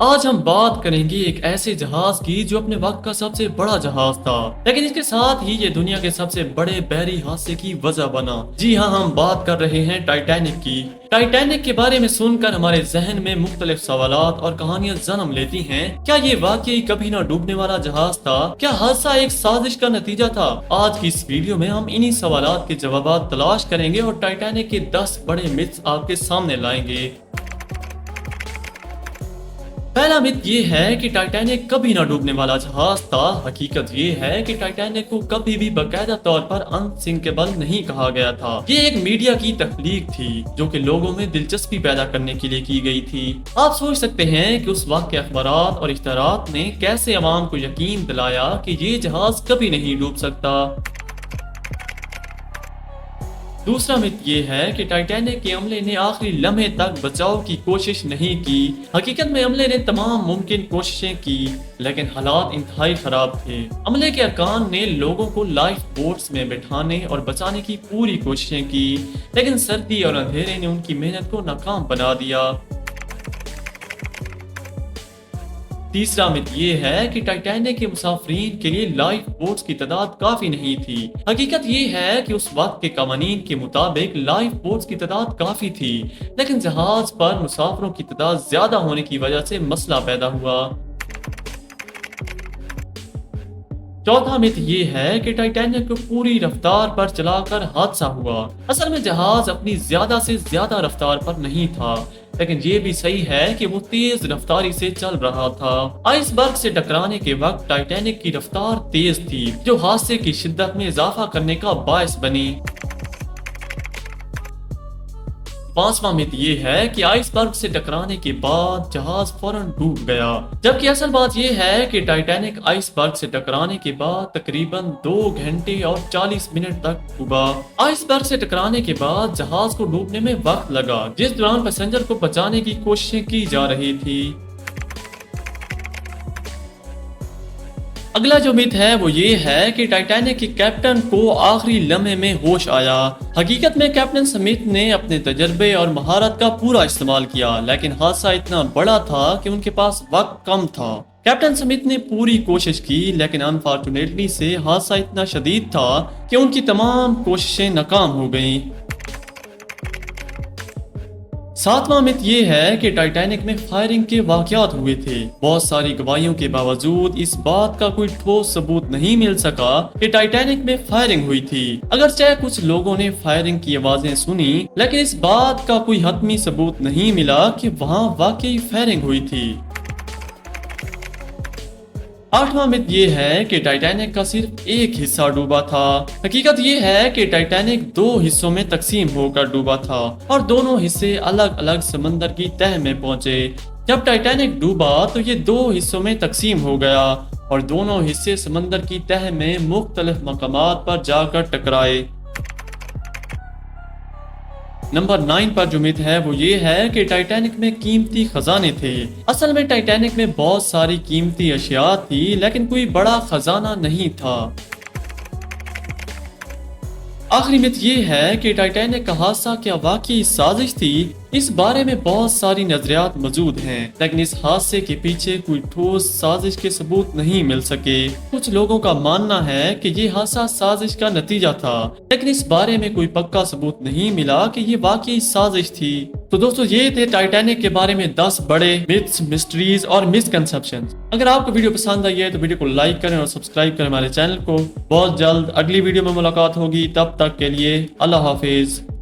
آج ہم بات کریں گے ایک ایسے جہاز کی جو اپنے وقت کا سب سے بڑا جہاز تھا، لیکن اس کے ساتھ ہی یہ دنیا کے سب سے بڑے بحری حادثے کی وجہ بنا۔ جی ہاں، ہم بات کر رہے ہیں ٹائٹینک کی۔ ٹائٹینک کے بارے میں سن کر ہمارے ذہن میں مختلف سوالات اور کہانیاں جنم لیتی ہیں۔ کیا یہ واقعی کبھی نہ ڈوبنے والا جہاز تھا؟ کیا حادثہ ایک سازش کا نتیجہ تھا؟ آج کی اس ویڈیو میں ہم انہی سوالات کے جوابات تلاش کریں گے اور ٹائٹینک کے 10 بڑے متس آپ کے سامنے لائیں گے۔ پہلا مت یہ ہے کہ ٹائٹینک کبھی نہ ڈوبنے والا جہاز تھا۔ حقیقت یہ ہے کہ ٹائٹینک کو کبھی بھی باقاعدہ طور پر انسنکیبل نہیں کہا گیا تھا۔ یہ ایک میڈیا کی تخلیق تھی جو کہ لوگوں میں دلچسپی پیدا کرنے کے لیے کی گئی تھی۔ آپ سوچ سکتے ہیں کہ اس وقت کے اخبارات اور اشتہارات نے کیسے عوام کو یقین دلایا کہ یہ جہاز کبھی نہیں ڈوب سکتا۔ دوسرا مت یہ ہے کہ ٹائٹینک کے عملے نے آخری لمحے تک بچاؤ کی کوشش نہیں کی۔ حقیقت میں عملے نے تمام ممکن کوششیں کی، لیکن حالات انتہائی خراب تھے۔ عملے کے ارکان نے لوگوں کو لائف بوٹس میں بٹھانے اور بچانے کی پوری کوششیں کی، لیکن سردی اور اندھیرے نے ان کی محنت کو ناکام بنا دیا۔ تیسرا مت یہ ہے کہ ٹائٹینک کے مسافرین کے لیے لائف بوٹس کی تعداد کافی نہیں تھی۔ حقیقت یہ ہے کہ اس وقت کے قوانین کے مطابق لائف بوٹس کی تعداد کافی تھی، لیکن جہاز پر مسافروں کی تعداد زیادہ ہونے کی وجہ سے مسئلہ پیدا ہوا۔ چوتھا مت یہ ہے کہ ٹائٹینک کو پوری رفتار پر چلا کر حادثہ ہوا۔ اصل میں جہاز اپنی زیادہ سے زیادہ رفتار پر نہیں تھا، لیکن یہ بھی صحیح ہے کہ وہ تیز رفتاری سے چل رہا تھا۔ آئس برگ سے ٹکرانے کے وقت ٹائٹینک کی رفتار تیز تھی، جو حادثے کی شدت میں اضافہ کرنے کا باعث بنی۔ پانچواں مت یہ ہے کہ آئس برگ سے ٹکرانے کے بعد جہاز فوراً ڈوب گیا، جبکہ اصل بات یہ ہے کہ ٹائٹینک آئس برگ سے ٹکرانے کے بعد تقریباً 2 گھنٹے اور 40 منٹ تک ڈوبا۔ آئس برگ سے ٹکرانے کے بعد جہاز کو ڈوبنے میں وقت لگا، جس دوران پیسنجر کو بچانے کی کوششیں کی جا رہی تھی۔ اگلا جو مت ہے وہ یہ ہے کہ ٹائٹینک کے کیپٹن کو آخری لمحے میں ہوش آیا۔ حقیقت میں کیپٹن سمتھ نے اپنے تجربے اور مہارت کا پورا استعمال کیا، لیکن حادثہ اتنا بڑا تھا کہ ان کے پاس وقت کم تھا۔ کیپٹن سمتھ نے پوری کوشش کی، لیکن انفارچونیٹلی سے حادثہ اتنا شدید تھا کہ ان کی تمام کوششیں ناکام ہو گئیں۔ ساتواں مت یہ ہے کہ ٹائٹینک میں فائرنگ کے واقعات ہوئے تھے۔ بہت ساری گواہیوں کے باوجود اس بات کا کوئی ٹھوس ثبوت نہیں مل سکا کہ ٹائٹینک میں فائرنگ ہوئی تھی۔ اگرچہ کچھ لوگوں نے فائرنگ کی آوازیں سنی، لیکن اس بات کا کوئی حتمی ثبوت نہیں ملا کہ وہاں واقعی فائرنگ ہوئی تھی۔ آٹھواں مت یہ ہے کہ ٹائٹینک کا صرف ایک حصہ ڈوبا تھا۔ حقیقت یہ ہے کہ ٹائٹینک 2 حصوں میں تقسیم ہو کر ڈوبا تھا اور دونوں حصے الگ الگ سمندر کی تہہ میں پہنچے۔ جب ٹائٹینک ڈوبا تو یہ 2 حصوں میں تقسیم ہو گیا اور دونوں حصے سمندر کی تہہ میں مختلف مقامات پر جا کر ٹکرائے۔ نمبر 9 پر جو مت ہے وہ یہ ہے کہ ٹائٹینک میں قیمتی خزانے تھے۔ اصل میں ٹائٹینک میں بہت ساری قیمتی اشیاء تھی، لیکن کوئی بڑا خزانہ نہیں تھا۔ آخری مت یہ ہے کہ ٹائٹینک کا حادثہ کیا واقعی سازش تھی؟ اس بارے میں بہت ساری نظریات موجود ہیں، لیکن اس حادثے کے پیچھے کوئی ٹھوس سازش کے ثبوت نہیں مل سکے۔ کچھ لوگوں کا ماننا ہے کہ یہ حادثہ سازش کا نتیجہ تھا، لیکن اس بارے میں کوئی پکا ثبوت نہیں ملا کہ یہ واقعی سازش تھی۔ تو دوستو، یہ تھے ٹائٹینک کے بارے میں 10 بڑے متس، مسٹریز اور مسکنسپشنز۔ اگر آپ کو ویڈیو پسند آئی ہے تو ویڈیو کو لائک کریں اور سبسکرائب کریں ہمارے چینل کو۔ بہت جلد اگلی ویڈیو میں ملاقات ہوگی، تب تک کے لیے اللہ حافظ۔